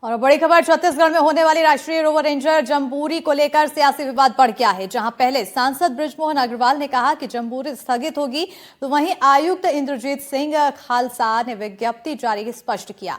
और बड़ी खबर, छत्तीसगढ़ में होने वाली राष्ट्रीय रोवर रेंजर जम्बूरी को लेकर सियासी विवाद बढ़ गया है। जहां पहले सांसद बृजमोहन अग्रवाल ने कहा कि जम्बूरी स्थगित होगी, तो वहीं आयुक्त इंद्रजीत सिंह खालसा ने विज्ञप्ति जारी स्पष्ट किया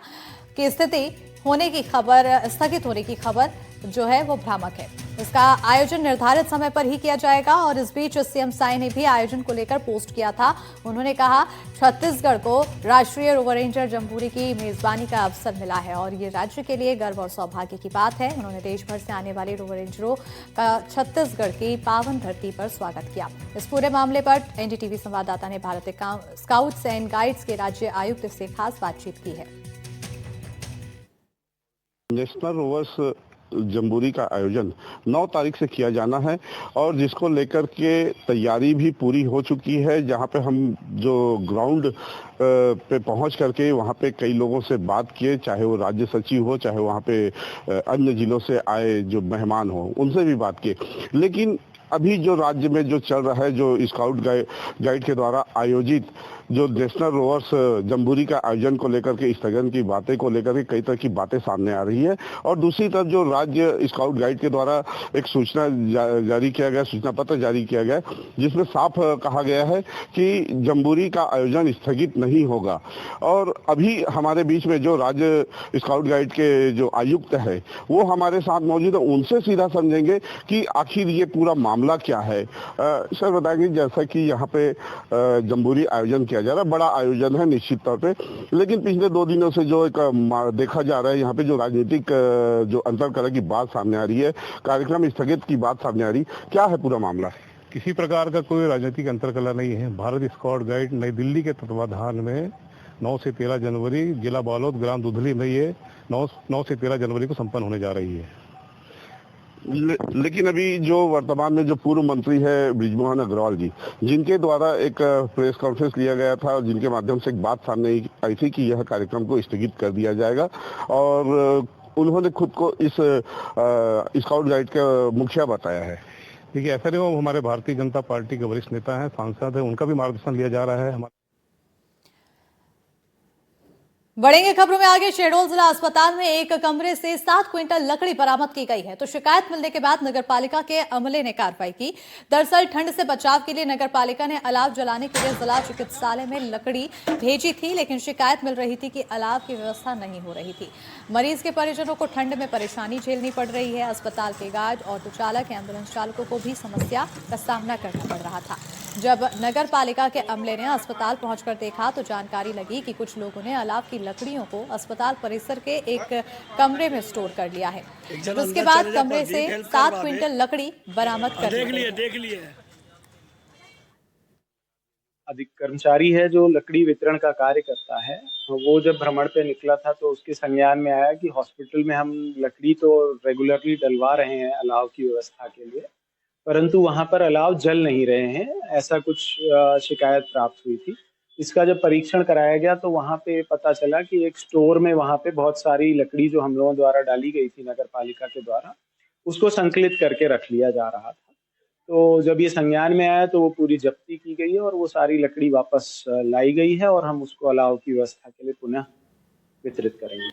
कि स्थगित होने की खबर जो है वो भ्रामक है। इसका आयोजन निर्धारित समय पर ही किया जाएगा। और इस बीच सीएम साई ने भी आयोजन को लेकर पोस्ट किया था। उन्होंने कहा, छत्तीसगढ़ को राष्ट्रीय रोवर रेंजर जम्बूरी की मेजबानी का अवसर मिला है और ये राज्य के लिए गर्व और सौभाग्य की बात है। उन्होंने देश भर से आने वाले रोवर रेंजरों का छत्तीसगढ़ की पावन धरती पर स्वागत किया। इस पूरे मामले पर एनडीटीवी संवाददाता ने भारतीय स्काउट्स एंड गाइड्स के राज्य आयुक्त से खास बातचीत की है। नेशनल रोवर्स जम्बूरी का आयोजन 9 तारीख से किया जाना है और जिसको लेकर के तैयारी भी पूरी हो चुकी है। जहां पे हम जो ग्राउंड पे पहुंच करके वहां पे कई लोगों से बात किए, चाहे वो राज्य सचिव हो, चाहे वहां पे अन्य जिलों से आए जो मेहमान हो, उनसे भी बात की। लेकिन अभी जो राज्य में जो चल रहा है, जो स्काउट गाइड के द्वारा आयोजित जो नेशनल रोवर्स जम्बूरी का आयोजन को लेकर के स्थगन की बातें को लेकर के कई तरह की बातें सामने आ रही है। और दूसरी तरफ जो राज्य स्काउट गाइड के द्वारा एक सूचना जारी किया गया, सूचना पत्र जारी किया गया, जिसमें साफ कहा गया है कि जम्बूरी का आयोजन स्थगित नहीं होगा। और अभी हमारे बीच में जो राज्य स्काउट गाइड के जो आयुक्त है वो हमारे साथ मौजूद है। उनसे सीधा समझेंगे कि आखिर ये पूरा मामला क्या है। सर बताएंगे, जैसा कि यहाँ पे जम्बूरी आयोजन किया जा रहा है, बड़ा आयोजन है निश्चित तौर पे, लेकिन पिछले 2 दिनों से जो एक देखा जा रहा है यहाँ पे जो राजनीतिक जो अंतर्कलह की बात सामने आ रही है, कार्यक्रम स्थगित की बात सामने आ रही, क्या है पूरा मामला? किसी प्रकार का कोई राजनीतिक अंतर्कलह नहीं है। भारत स्काउट गाइड नई दिल्ली के तत्वाधान में 9 से 13 जनवरी जिला बालोद ग्राम दुधली में ये 9 से 13 जनवरी को संपन्न होने जा रही है। लेकिन अभी जो वर्तमान में जो पूर्व मंत्री है बृजमोहन अग्रवाल जी, जिनके द्वारा एक प्रेस कॉन्फ्रेंस लिया गया था और जिनके माध्यम से एक बात सामने आई थी कि यह कार्यक्रम को स्थगित कर दिया जाएगा, और उन्होंने खुद को इस स्काउट गाइड का मुखिया बताया है। देखिए, ऐसा नहीं, वो हमारे भारतीय जनता पार्टी के वरिष्ठ नेता हैं, सांसद हैं, उनका भी मार्गदर्शन लिया जा रहा है। बढ़ेंगे खबरों में आगे। शहडोल जिला अस्पताल में एक कमरे से 7 क्विंटल लकड़ी बरामद की गई है, तो शिकायत मिलने के बाद नगरपालिका के अमले ने कार्रवाई की। दरअसल ठंड से बचाव के लिए नगरपालिका ने अलाव जलाने के लिए जिला चिकित्सालय में लकड़ी भेजी थी, लेकिन शिकायत मिल रही थी कि अलाव की व्यवस्था नहीं हो रही थी। मरीज के परिजनों को ठंड में परेशानी झेलनी पड़ रही है। अस्पताल के गार्ड, ऑटो चालक, एम्बुलेंस चालकों को भी समस्या का सामना करना पड़ रहा था। जब नगर पालिका के अमले ने अस्पताल पहुंचकर देखा तो जानकारी लगी कि कुछ लोगों ने अलाव की लकड़ियों को अस्पताल परिसर के एक कमरे में स्टोर कर लिया है। उसके बाद कमरे से 7 क्विंटल लकड़ी बरामद कर ली है। अधिक कर्मचारी है जो लकड़ी वितरण का कार्य करता है, वो जब भ्रमण पे निकला था तो उसके संज्ञान में आया कि हॉस्पिटल में हम लकड़ी तो रेगुलरली डलवा रहे हैं अलाव की व्यवस्था के लिए, परंतु वहां पर अलाव जल नहीं रहे हैं, ऐसा कुछ शिकायत प्राप्त हुई थी। इसका जब परीक्षण कराया गया तो वहां पे पता चला कि एक स्टोर में वहां पे बहुत सारी लकड़ी जो हम लोगों द्वारा डाली गई थी नगर पालिका के द्वारा, उसको संकलित करके रख लिया जा रहा था। तो जब ये संज्ञान में आया तो वो पूरी जब्ती की गई है और वो सारी लकड़ी वापस लाई गई है और हम उसको अलाव की व्यवस्था के लिए पुनः वितरित करेंगे।